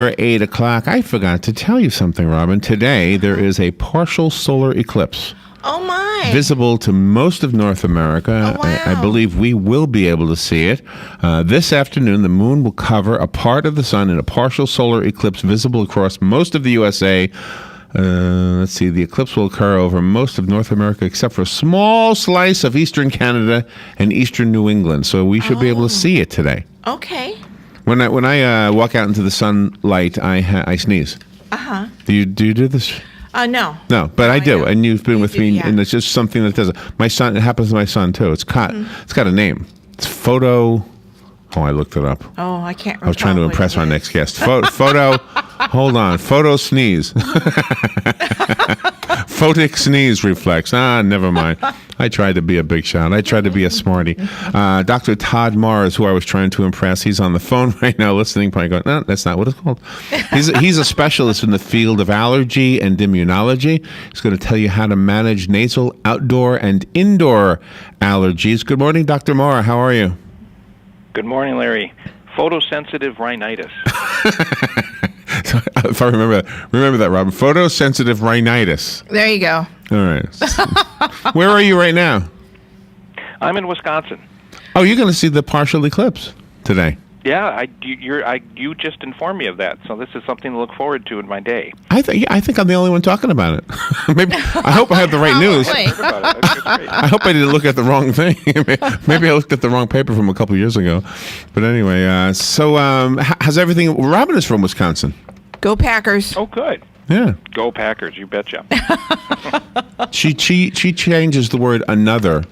8 o'clock. I forgot to tell you something, Robin. Today, there is a partial solar eclipse. Oh, my. Visible to most of North America. Oh, wow. I believe we will be able to see it. This afternoon, the moon will cover a part of the sun in a partial solar eclipse visible across most of the USA. Let's see. The eclipse will occur over most of North America except for a small slice of eastern Canada and eastern New England. So we should be able to see it today. Okay. When I walk out into the sunlight, I sneeze. Uh-huh. Do you do this? No. No, but I do, and you've been with me, yeah. and it's just something that does it. My son, it happens to my son too. It's got a name. It's photo. Oh, I looked it up. Oh, I can't remember. I was trying to impress our next guest. Photo. Hold on. Photo sneeze. Photic sneeze reflex. Never mind. I tried to be a big shot. I tried to be a smarty. Dr. Todd Mahr is who I was trying to impress. He's on the phone right now listening, probably going, no, that's not what it's called. He's a specialist in the field of allergy and immunology. He's going to tell you how to manage nasal, outdoor, and indoor allergies. Good morning, Dr. Mahr. How are you? Good morning, Larry. Photosensitive rhinitis. If I remember that, Robin. Photosensitive rhinitis. There you go. All right. Where are you right now? I'm in Wisconsin. Oh, you're going to see the partial eclipse today. Yeah, you just informed me of that, so this is something to look forward to in my day. I think I'm the only one talking about it. Maybe I hope I have the right news. I hope I didn't look at the wrong thing. Maybe I looked at the wrong paper from a couple years ago. But anyway, so how's everything? Robin is from Wisconsin. Go Packers. Oh, good. Yeah. Go Packers, you betcha. She changes the word another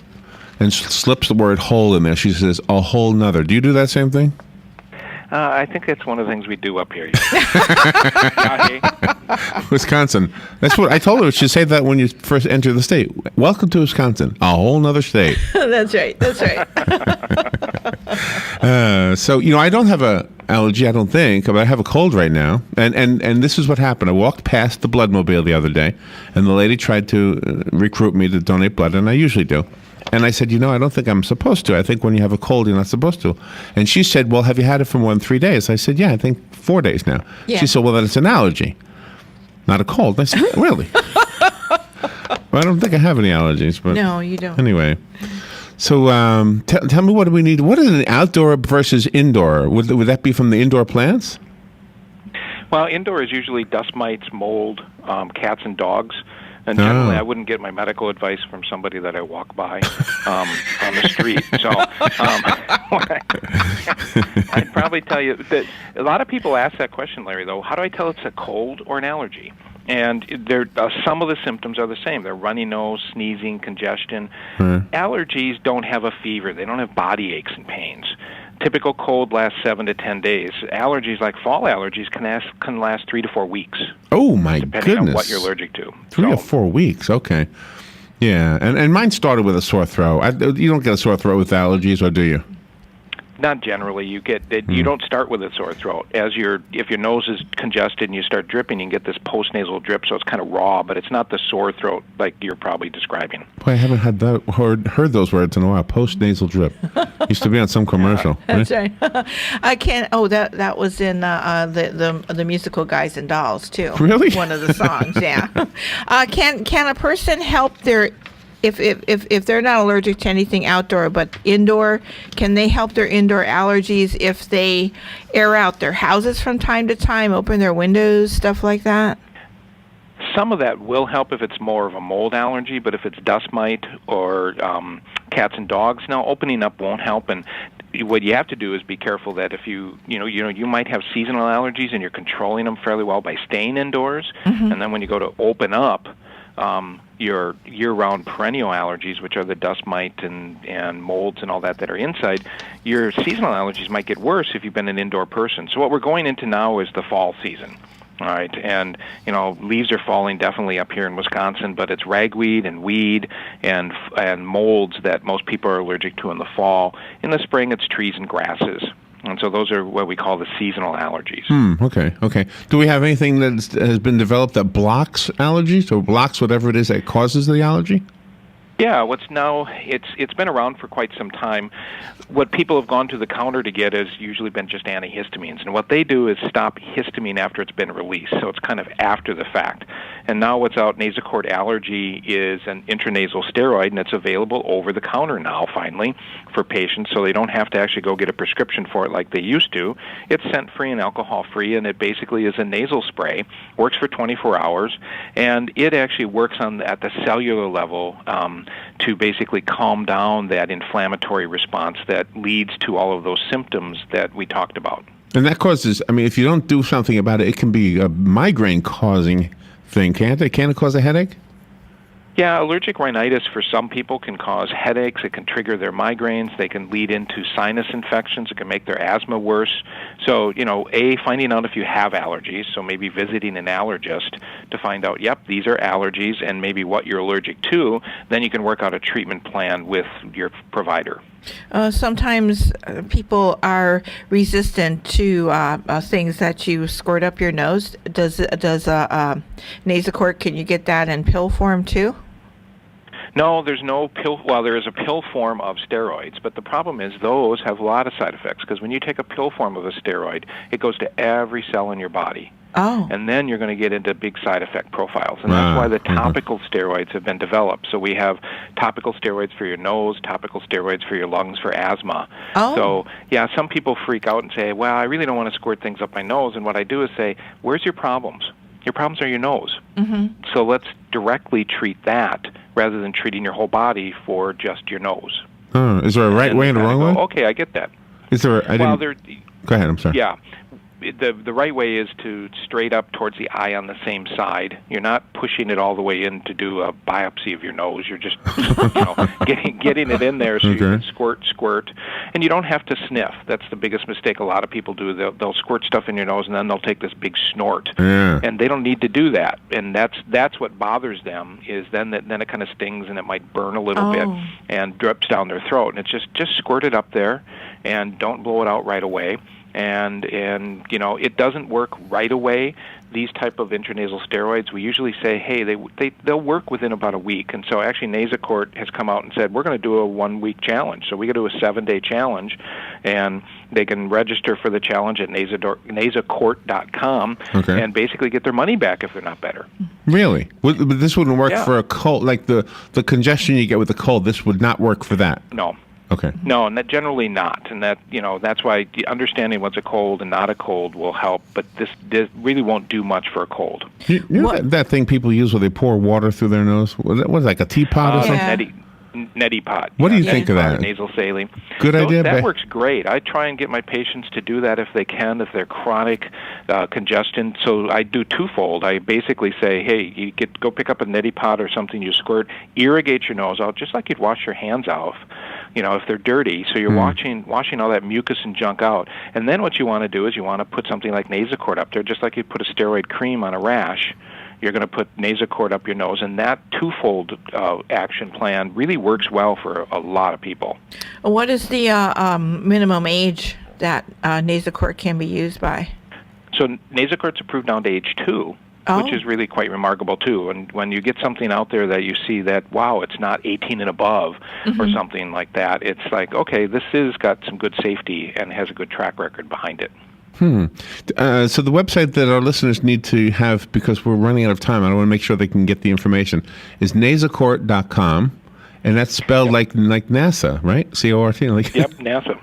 and slips the word whole in there. She says a whole nother. Do you do that same thing? I think that's one of the things we do up here. Wisconsin. That's what I told her. She'd say that when you first enter the state. Welcome to Wisconsin, a whole nother state. That's right. So, I don't have an allergy, I don't think, but I have a cold right now. And this is what happened. I walked past the bloodmobile the other day, and the lady tried to recruit me to donate blood, and I usually do. And I said, I don't think I'm supposed to. I think when you have a cold, you're not supposed to. And she said, well, have you had it for more than 3 days? I said, yeah, I think 4 days now. Yeah. She said, well, then it's an allergy, not a cold. And I said, really? Well, I don't think I have any allergies. But no, you don't. Anyway, so tell me, what do we need? What is an outdoor versus indoor? Would that be from the indoor plants? Well, indoor is usually dust mites, mold, cats and dogs. And generally, I wouldn't get my medical advice from somebody that I walk by on the street. So I'd probably tell you that a lot of people ask that question, Larry, though. How do I tell it's a cold or an allergy? And some of the symptoms are the same. They're runny nose, sneezing, congestion. Allergies don't have a fever. They don't have body aches and pains. Typical cold lasts 7 to 10 days. Allergies, like fall allergies, can last 3 to 4 weeks. Oh, my depending goodness. on what you're allergic to. 3 to 4 weeks, okay. Yeah, and mine started with a sore throat. You don't get a sore throat with allergies, or do you? Not generally. You don't start with a sore throat. If your nose is congested and you start dripping, you can get this postnasal drip, so it's kind of raw, but it's not the sore throat like you're probably describing. Boy, I haven't heard those words in a while. Postnasal drip. Used to be on some commercial. That's right. I can't. Oh, that was in the musical Guys and Dolls too. Really? One of the songs. Yeah. Can a person help their if they're not allergic to anything outdoor but indoor, can they help their indoor allergies if they air out their houses from time to time, open their windows, stuff like that? Some of that will help if it's more of a mold allergy, but if it's dust mite or cats and dogs, now opening up won't help. And what you have to do is be careful that if you might have seasonal allergies and you're controlling them fairly well by staying indoors, and then when you go to open up, your year-round perennial allergies, which are the dust mite and molds and all that are inside, your seasonal allergies might get worse if you've been an indoor person. So what we're going into now is the fall season. All right, and leaves are falling definitely up here in Wisconsin, but it's ragweed and weed and molds that most people are allergic to in the fall. In the spring, it's trees and grasses. And so those are what we call the seasonal allergies. Okay. Do we have anything that has been developed that blocks allergies or blocks whatever it is that causes the allergy? Yeah, it's been around for quite some time. What people have gone to the counter to get has usually been just antihistamines, and what they do is stop histamine after it's been released, so it's kind of after the fact. And now what's out, Nasacort Allergy, is an intranasal steroid, and it's available over the counter now, finally, for patients, so they don't have to actually go get a prescription for it like they used to. It's scent-free and alcohol-free, and it basically is a nasal spray, works for 24 hours, and it actually works at the cellular level to basically calm down that inflammatory response that leads to all of those symptoms that we talked about. And that causes, I mean, if you don't do something about it, it can be a migraine-causing thing, can't it? Can it cause a headache? Yeah, allergic rhinitis for some people can cause headaches. It can trigger their migraines. They can lead into sinus infections. It can make their asthma worse. So, finding out if you have allergies, so maybe visiting an allergist to find out, yep, these are allergies and maybe what you're allergic to, then you can work out a treatment plan with your provider. Sometimes people are resistant to things that you squirt up your nose. Does Nasacort, can you get that in pill form too? No, there's no pill. Well, there is a pill form of steroids, but the problem is those have a lot of side effects because when you take a pill form of a steroid, it goes to every cell in your body. Oh. And then you're going to get into big side effect profiles. And that's why the topical steroids have been developed. So we have topical steroids for your nose, topical steroids for your lungs for asthma. Oh. So, yeah, some people freak out and say, well, I really don't want to squirt things up my nose. And what I do is say, where's your problems? Your problems are your nose. Mm-hmm. So let's directly treat that rather than treating your whole body for just your nose. Is there a right way and a wrong way? Okay, I get that. Is there? Go ahead. I'm sorry. Yeah. The right way is to straight up towards the eye on the same side. You're not pushing it all the way in to do a biopsy of your nose. You're just getting it in there so you can squirt. And you don't have to sniff. That's the biggest mistake a lot of people do. They'll squirt stuff in your nose and then they'll take this big snort. Yeah. And they don't need to do that. And that's what bothers them is then it kind of stings and it might burn a little bit and drips down their throat. And it's just squirt it up there and don't blow it out right away. And it doesn't work right away. These type of intranasal steroids, we usually say, hey, they'll work within about a week. And so actually Nasacort has come out and said, we're going to do a 1-week challenge. So we got to do a 7-day challenge, and they can register for the challenge at nasacort.com and basically get their money back if they're not better. Really? But this wouldn't work for a cold, like the congestion you get with the cold, this would not work for that? No. Okay. No, and generally not, and that's why understanding what's a cold and not a cold will help. But this really won't do much for a cold. You know that thing people use where they pour water through their nose? What is like a teapot or something? Neti pot. What do you think of that? Nasal saline. Good idea. That works great. I try and get my patients to do that if they can, if they're chronic congestion. So I do twofold. I basically say, hey, go pick up a neti pot or something, you squirt, irrigate your nose out just like you'd wash your hands off. If they're dirty, so you're washing all that mucus and junk out. And then what you want to do is you want to put something like Nasacort up there, just like you put a steroid cream on a rash. You're going to put Nasacort up your nose, and that twofold action plan really works well for a lot of people. What is the minimum age that Nasacort can be used by? So Nasacort's approved down to age 2. Which is really quite remarkable, too. And when you get something out there that you see that, wow, it's not 18 and above or something like that, it's like, okay, this has got some good safety and has a good track record behind it. So the website that our listeners need to have, because we're running out of time, I want to make sure they can get the information, is nasacort.com, and that's spelled like NASA, right? C-O-R-T. Yep, NASA.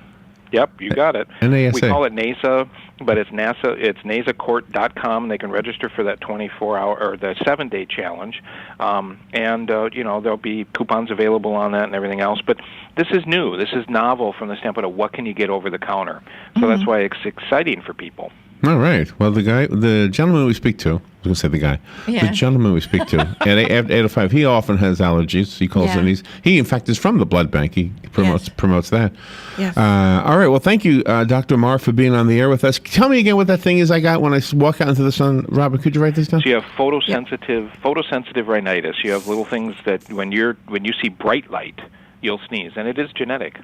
Yep, you got it. NASA. We call it NASA, but it's NASA. It's nasacort.com, and they can register for that 24-hour or the 7-day challenge. There'll be coupons available on that and everything else. But this is new. This is novel from the standpoint of what can you get over the counter. So that's why it's exciting for people. All right. Well, the gentleman we speak to, I was going to say the guy, the gentleman we speak to at 805, he often has allergies. He calls in. He in fact is from the blood bank. He promotes that. Yes. All right. Well, thank you, Dr. Mahr, for being on the air with us. Tell me again what that thing is I got when I walk out into the sun. Robert, could you write this down? So you have photosensitive rhinitis. You have little things that when you see bright light, you'll sneeze, and it is genetic.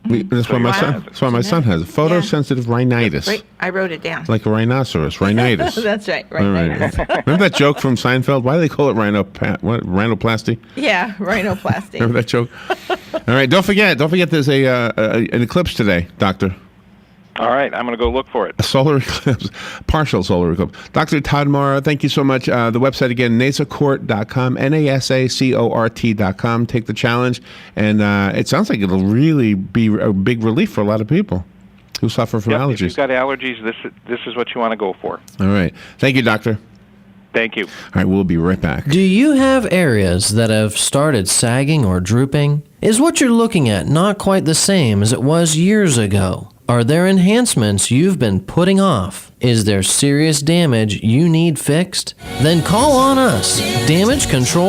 That's why my son. That's why my son has it. Photosensitive rhinitis. Right, I wrote it down. Like a rhinoceros, rhinitis. That's right, All right. rhinitis. Remember that joke from Seinfeld? Why do they call it rhinoplasty? Yeah, rhinoplasty. Remember that joke? All right, don't forget there's an eclipse today, Doctor. All right, I'm going to go look for it. A solar eclipse, partial solar eclipse. Dr. Todd Mahr, thank you so much. The website again, nasacort.com, NASACORT.com. Take the challenge, and it sounds like it'll really be a big relief for a lot of people who suffer from allergies. If you've got allergies, this is what you want to go for. All right. Thank you, Doctor. Thank you. All right, we'll be right back. Do you have areas that have started sagging or drooping? Is what you're looking at not quite the same as it was years ago? Are there enhancements you've been putting off? Is there serious damage you need fixed? Then call on us. Damage Control